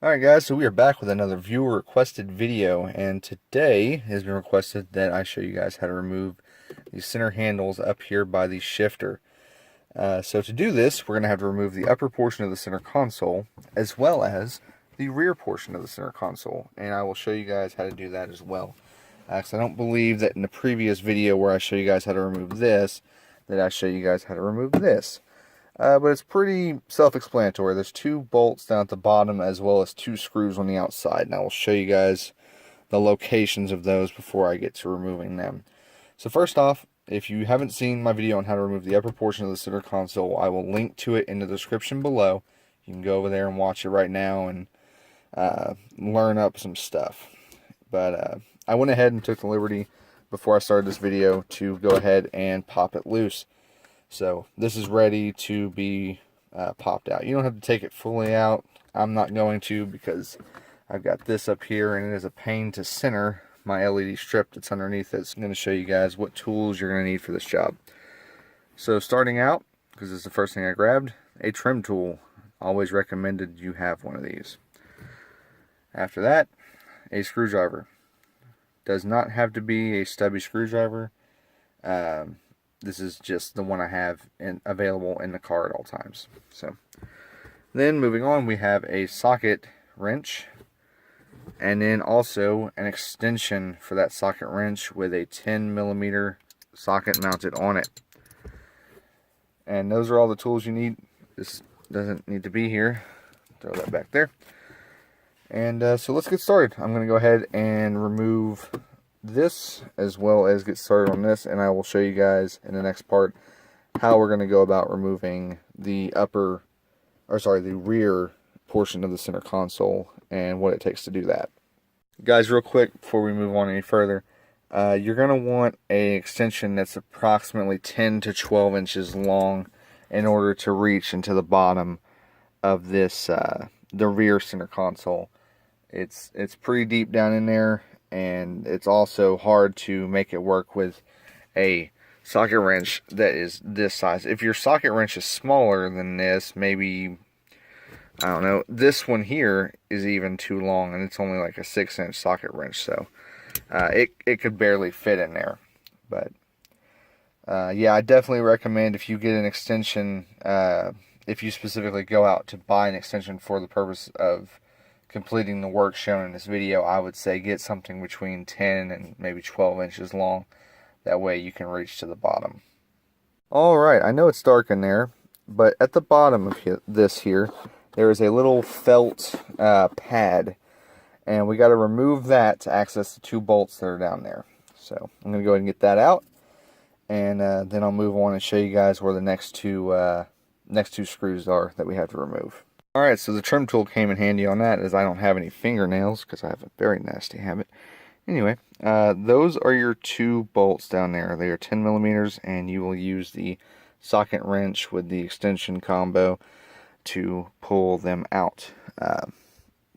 Alright guys, so we are back with another viewer requested video, and today it has been requested that I show you guys how to remove these center handles up here by the shifter. So to do this, we're going to have to remove the upper portion of the center console as well as the rear portion of the center console, and I will show you guys how to do that as well. Because I don't believe that in the previous video where I show you guys how to remove this, that I show you guys how to remove this. But it's pretty self-explanatory. There's two bolts down at the bottom as well as two screws on the outside. And I will show you guys the locations of those before I get to removing them. So first off, if you haven't seen my video on how to remove the upper portion of the center console, I will link to it in the description below. You can go over there and watch it right now and learn up some stuff. But I went ahead and took the liberty before I started this video to go ahead and pop it loose. So this is ready to be popped out. You don't have to take it fully out. I'm not going to because I've got this up here and it is a pain to center my LED strip that's underneath it. So I'm going to show you guys what tools you're going to need for this job. So starting out, because this is the first thing I grabbed, a trim tool. Always recommended you have one of these. After that, a screwdriver. Does not have to be a stubby screwdriver. This is just the one I have available in the car at all times. So then moving on, we have a socket wrench, and then also an extension for that socket wrench with a 10mm socket mounted on it. And those are all the tools you need. This doesn't need to be here. Throw that back there. And so let's get started. I'm going to go ahead and remove this as well as get started on this, and I will show you guys in the next part how we're going to go about removing the rear portion of the center console and what it takes to do that. Guys, real quick before we move on any further, you're going to want an extension that's approximately 10 to 12 inches long in order to reach into the bottom of this the rear center console. It's pretty deep down in there, and it's also hard to make it work with a socket wrench that is this size. If your socket wrench is smaller than this, maybe, I don't know, this one here is even too long, and it's only like a 6-inch socket wrench, so it could barely fit in there. But yeah, I definitely recommend if you get an extension, if you specifically go out to buy an extension for the purpose of completing the work shown in this video, I would say get something between 10 and maybe 12 inches long. That way you can reach to the bottom. Alright, I know it's dark in there, but at the bottom of this here, there is a little felt pad, and we got to remove that to access the two bolts that are down there. So I'm going to go ahead and get that out, and then I'll move on and show you guys where the next two screws are that we have to remove. Alright, so the trim tool came in handy on that, as I don't have any fingernails because I have a very nasty habit. Anyway, those are your two bolts down there. They are 10mm, and you will use the socket wrench with the extension combo to pull them out.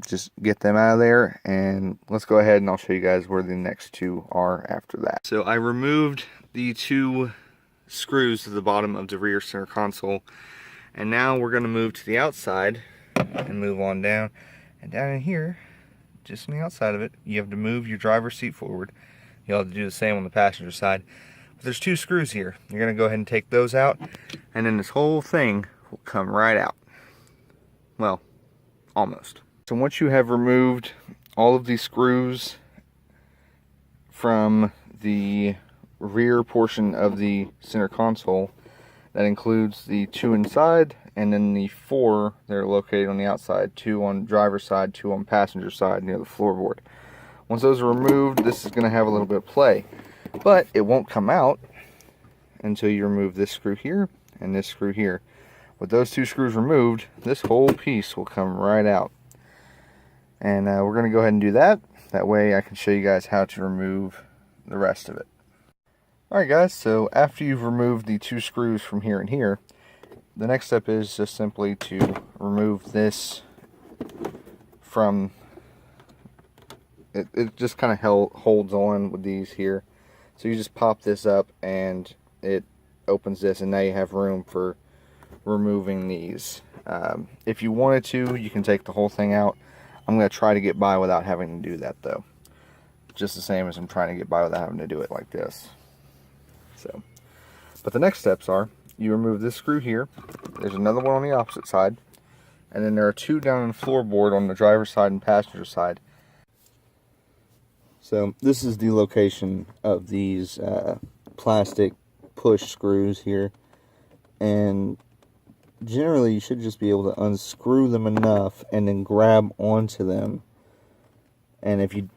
Just get them out of there, and let's go ahead and I'll show you guys where the next two are after that. So I removed the two screws to the bottom of the rear center console. And now we're going to move to the outside and move on down. And down in here, just on the outside of it, you have to move your driver's seat forward. You'll have to do the same on the passenger side. But there's two screws here. You're going to go ahead and take those out, and then this whole thing will come right out. Well, almost. So once you have removed all of these screws from the rear portion of the center console, that includes the two inside, and then the four that are located on the outside. Two on driver's side, two on passenger side near the floorboard. Once those are removed, this is going to have a little bit of play. But it won't come out until you remove this screw here and this screw here. With those two screws removed, this whole piece will come right out. And we're going to go ahead and do that. That way I can show you guys how to remove the rest of it. Alright guys, so after you've removed the two screws from here and here, the next step is just simply to remove this from, it just kind of holds on with these here. So you just pop this up and it opens this, and now you have room for removing these. If you wanted to, you can take the whole thing out. I'm going to try to get by without having to do that though. Just the same as I'm trying to get by without having to do it like this. So, but the next steps are, you remove this screw here. There's another one on the opposite side. And then there are two down on the floorboard on the driver's side and passenger side. So this is the location of these plastic push screws here. And generally you should just be able to unscrew them enough and then grab onto them. And if you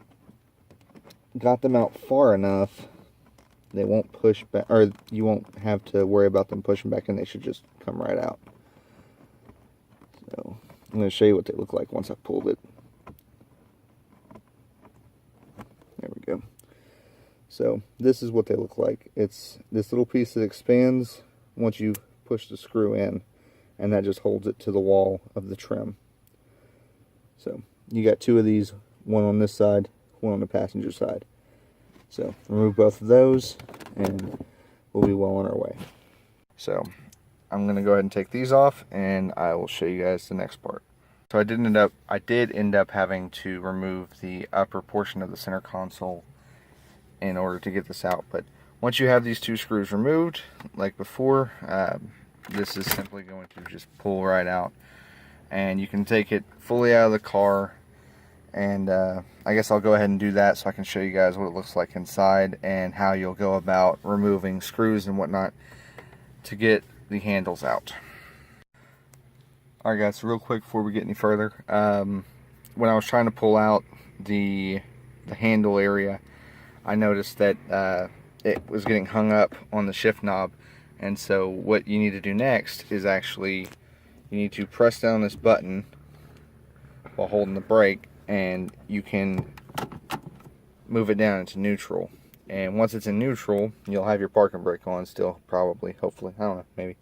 got them out far enough, they won't push back, or you won't have to worry about them pushing back, and they should just come right out. So I'm going to show you what they look like once I've pulled it. There we go. So this is what they look like. It's this little piece that expands once you push the screw in, and that just holds it to the wall of the trim. So you got two of these, one on this side, one on the passenger side. So remove both of those and we'll be well on our way. So I'm going to go ahead and take these off and I will show you guys the next part. So I did end up having to remove the upper portion of the center console in order to get this out. But once you have these two screws removed, like before, this is simply going to just pull right out. And you can take it fully out of the car. And I guess I'll go ahead and do that so I can show you guys what it looks like inside and how you'll go about removing screws and whatnot to get the handles out. Alright guys, so real quick before we get any further, when I was trying to pull out the handle area, I noticed that it was getting hung up on the shift knob. And so what you need to do next is actually, you need to press down this button while holding the brake, and you can move it down into neutral. And once it's in neutral, you'll have your parking brake on still, probably, hopefully, I don't know, maybe.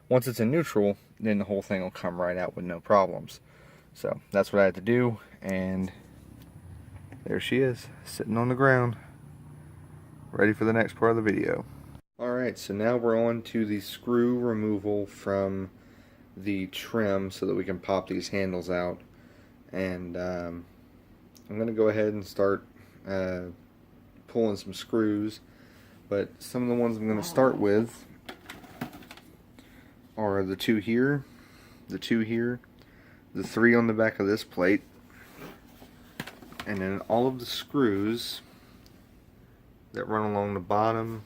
Once it's in neutral, then the whole thing will come right out with no problems. So that's what I had to do, and there she is, sitting on the ground, ready for the next part of the video. Alright, so now we're on to the screw removal from the trim so that we can pop these handles out. And I'm going to go ahead and start pulling some screws, but some of the ones I'm going to start with are the two here, the three on the back of this plate, and then all of the screws that run along the bottom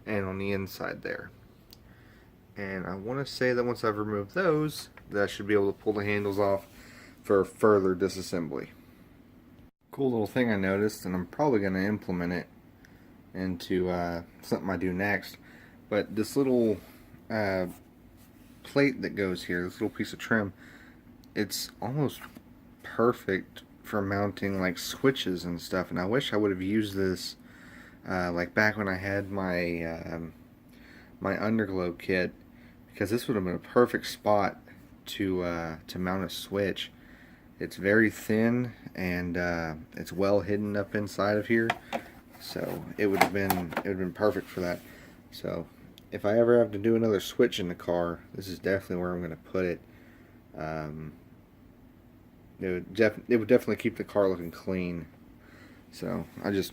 and on the inside there. And I want to say that once I've removed those, that I should be able to pull the handles off for further disassembly. Cool little thing I noticed, and I'm probably going to implement it into something I do next, but this little plate that goes here, this little piece of trim, it's almost perfect for mounting like switches and stuff, and I wish I would have used this like back when I had my my underglow kit, because this would have been a perfect spot to mount a switch. It's very thin, and it's well hidden up inside of here, so it would have been perfect for that. So if I ever have to do another switch in the car, this is definitely where I'm going to put it. It would definitely keep the car looking clean. So I just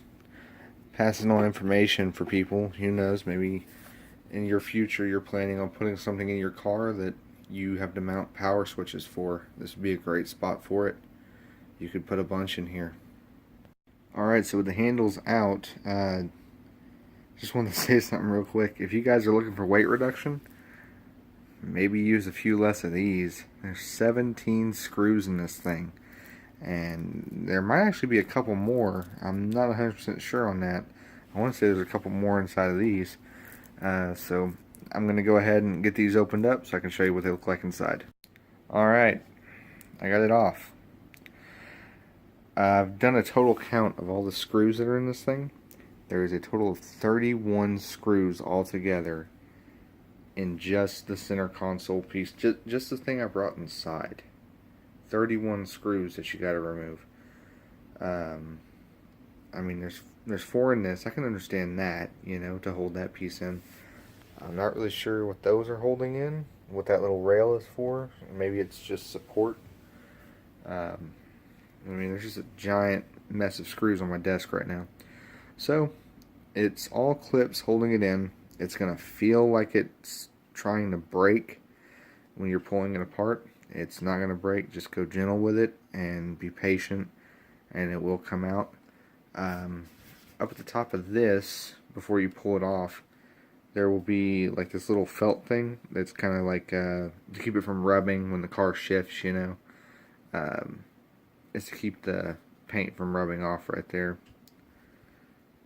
passing on information for people. Who knows, maybe in your future you're planning on putting something in your car that you have to mount power switches for. This would be a great spot for it. You could put a bunch in here. Alright, so with the handles out, just wanted to say something real quick. If you guys are looking for weight reduction, maybe use a few less of these. There's 17 screws in this thing, and there might actually be a couple more. I'm not 100% sure on that. I want to say there's a couple more inside of these. So I'm going to go ahead and get these opened up so I can show you what they look like inside. Alright, I got it off. I've done a total count of all the screws that are in this thing. There is a total of 31 screws altogether in just the center console piece, just the thing I brought inside. 31 screws that you got to remove. I mean, there's 4 in this. I can understand that, you know, to hold that piece in. I'm not really sure what those are holding in, what that little rail is for. Maybe it's just support. I mean, there's just a giant mess of screws on my desk right now. So, it's all clips holding it in. It's going to feel like it's trying to break when you're pulling it apart. It's not going to break. Just go gentle with it and be patient, and it will come out. Up at the top of this, before you pull it off, there will be like this little felt thing that's kind of like to keep it from rubbing when the car shifts, you know. It's to keep the paint from rubbing off right there.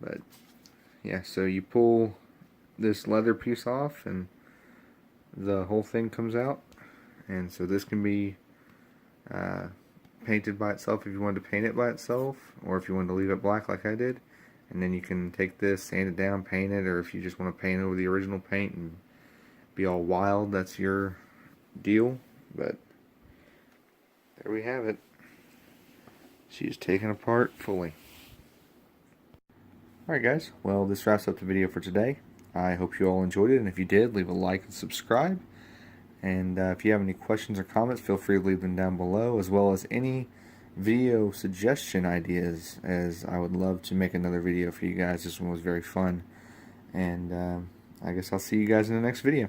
But yeah, so you pull this leather piece off and the whole thing comes out. And so this can be painted by itself if you wanted to paint it by itself, or if you wanted to leave it black like I did. And then you can take this, sand it down, paint it, or if you just want to paint over the original paint and be all wild, that's your deal. But there we have it. She's taken apart fully. Alright guys, well this wraps up the video for today. I hope you all enjoyed it, and if you did, leave a like and subscribe. And if you have any questions or comments, feel free to leave them down below, as well as any video suggestion ideas, as I would love to make another video for you guys. This one was very fun, and I guess I'll see you guys in the next video.